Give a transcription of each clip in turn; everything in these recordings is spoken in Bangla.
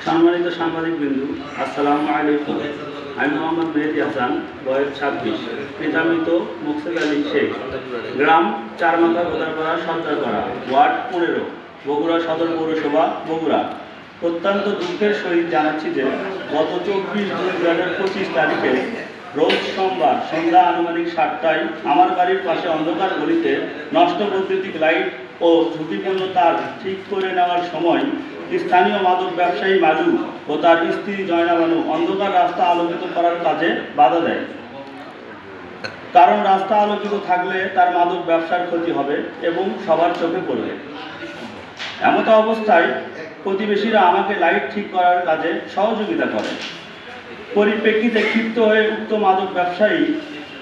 সম্মানিত সাংবাদিকবৃন্দ, আসসালামু আলাইকুম। আমি মোহাম্মদ মেহেদি হাসান, বয়স 26, পিতা মৃত মোকসেদ আলী শেখ, গ্রাম চারমাথা গোদারপাড়া সরকারপাড়া, ওয়ার্ড 15, বগুড়া সদর পৌরসভা, বগুড়া। অত্যন্ত দুঃখের সহিত জানাচ্ছি যে গত 24/2/2025 তারিখে রোজ সোমবার সন্ধ্যা আনুমানিক 7টায় আমার বাড়ির পাশে অন্ধকার গলিতে নষ্ট বৈদ্যুতিক লাইট ও ঝুঁকিপূর্ণ তার ঠিক করে নেওয়ার সময় স্থানীয় মাদক ব্যবসায়ী মালু ও তার স্ত্রী জয়না বানু অন্ধকার রাস্তা আলোকিত করার কাজে বাধা দেয়। কারণ রাস্তা আলোকিত থাকলে তার মাদক ব্যবসার ক্ষতি হবে এবং সবার চোখে পড়বে। এমত অবস্থায় প্রতিবেশীরা আমাকে লাইট ঠিক করার কাজে সহযোগিতা করে। পরিপ্রেক্ষিতে ক্ষিপ্ত হয়ে উক্ত মাদক ব্যবসায়ী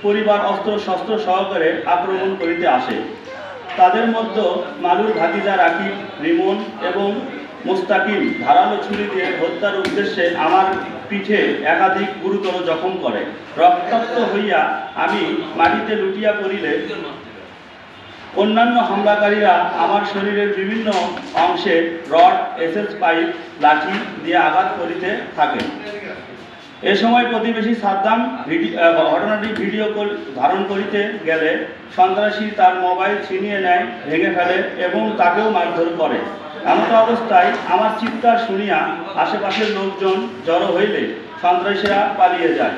পরিবার অস্ত্র শস্ত্র সহকারে আক্রমণ করিতে আসে। তাদের মধ্যে মালুর ভাতিজা রাকিব, রিমন এবং মোস্তাকিম ধারালো ছুরি দিয়ে হত্যার উদ্দেশ্যে আমার পিঠে একাধিক গুরুতর জখম করে। রক্তাক্ত হইয়া আমি মাটিতে লুটিয়া পড়িলে অন্যান্য হামলাকারীরা আমার শরীরের বিভিন্ন অংশে রড, এসএস পাইপ, লাঠি দিয়ে আঘাত করিতে থাকে। এ সময় প্রতিবেশী সাদ্দাম ঘটনাটি ভিডিও ধারণ করিতে গেলে সন্ত্রাসী তার মোবাইল ছিনিয়ে নেয়, ভেঙে ফেলে এবং তাকেও মারধর করে। এমন অবস্থায় আমার চিৎকার শুনিয়া আশেপাশের লোকজন জড়ো হইলে সন্ত্রাসীরা পালিয়ে যায়।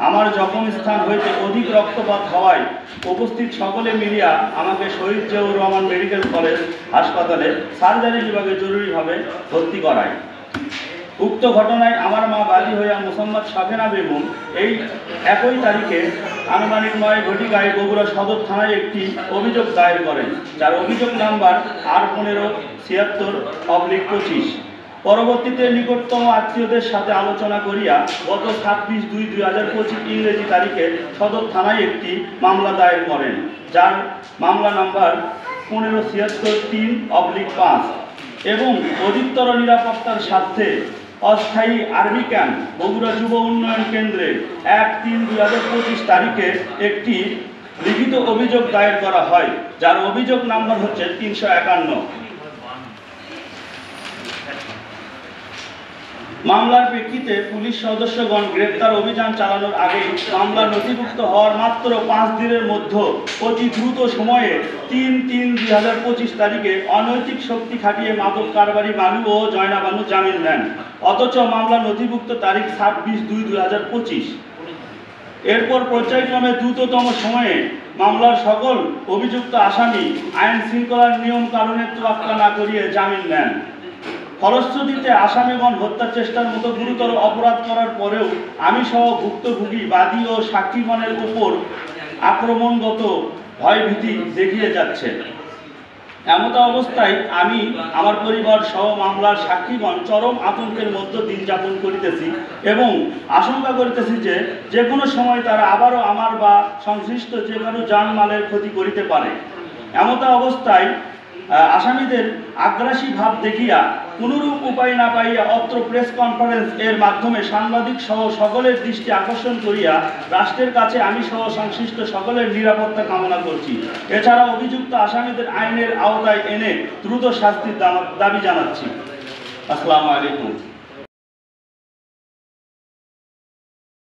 আমার জখম স্থান হইতে অধিক রক্তপাত হওয়ায় উপস্থিত সকলে মিলিয়া আমাকে শহীদ জিয়াউর রহমান মেডিকেল কলেজ হাসপাতালে সার্জারি বিভাগে জরুরিভাবে ভর্তি করায়। উক্ত ঘটনায় আমার মা বাদী হইয়া মোসাম্মদ সাফেনা বেগম এই একই তারিখে আনুমানিক 9 ঘটিকায় বগুড়া সদর থানায় একটি অভিযোগ দায়ের করেন, যার অভিযোগ নাম্বার R1576/25। পরবর্তীতে নিকটতম আত্মীয়দের সাথে আলোচনা করিয়া গত 26/2/2025 ইংরেজি তারিখে সদর থানায় একটি মামলা দায়ের করেন, যার মামলা নাম্বার 15763/5 এবং অধিকতর নিরাপত্তার স্বার্থে অস্থায়ী আর্মি ক্যাম্প বগুড়া যুব উন্নয়ন কেন্দ্রে 1/3/2025 তারিখে একটি লিখিত অভিযোগ দায়ের করা হয়, যার অভিযোগ নাম্বার হচ্ছে 351। মামলার প্রেক্ষিতে পুলিশ সদস্যগণ গ্রেপ্তার অভিযান চালানোর আগে মামলা নথিভুক্ত হওয়ার মাত্র 5 দিনের মধ্যে অতি দ্রুত সময়ে 3/3/2025 তারিখে অনৈতিক শক্তি খাটিয়ে মাদক কারবারি মালু ও জয়না বানু জামিন নেন। অথচ মামলা নথিভুক্ত তারিখ 26/2/2025। এরপর পর্যায়ক্রমে দ্রুততম সময়ে মামলার সকল অভিযুক্ত আসামি আইন শৃঙ্খলার নিয়ম কানুনের তোয়াক্কা না করিয়ে জামিন নেন। ফলশ্রুতিতে আসামিগণ হত্যা চেষ্টার মতো গুরুতর অপরাধ করার পরেও আমি সহ ভুক্তভোগী বাদী ও সাক্ষীগণের উপর আক্রমণগত ভয়ভীতি দেখিয়ে যাচ্ছে। এমত অবস্থায় আমি আমার পরিবার সহ মামলার সাক্ষীগণ চরম আতঙ্কের মধ্যে দিন যাপন করিতেছি এবং আশঙ্কা করিতেছি যে কোনো সময় তারা আবারও আমার বা সংশ্লিষ্ট যে কোনো জানমালের ক্ষতি করিতে পারে। এমত অবস্থায় আসামিদের আগ্রাসী ভাব দেখিয়া কোনরূপ উপায় না পাইয়া অত্র প্রেস কনফারেন্স এর মাধ্যমে সাংবাদিক সহ সকলের দৃষ্টি আকর্ষণ করিয়া রাষ্ট্রের কাছে আমি সহ সংশ্লিষ্ট সকলের নিরাপত্তা কামনা করছি। এছাড়া অভিযুক্ত আসামিদের আইনের আওতায় এনে দ্রুত শাস্তির দাবি জানাচ্ছি। আসসালামু আলাইকুম।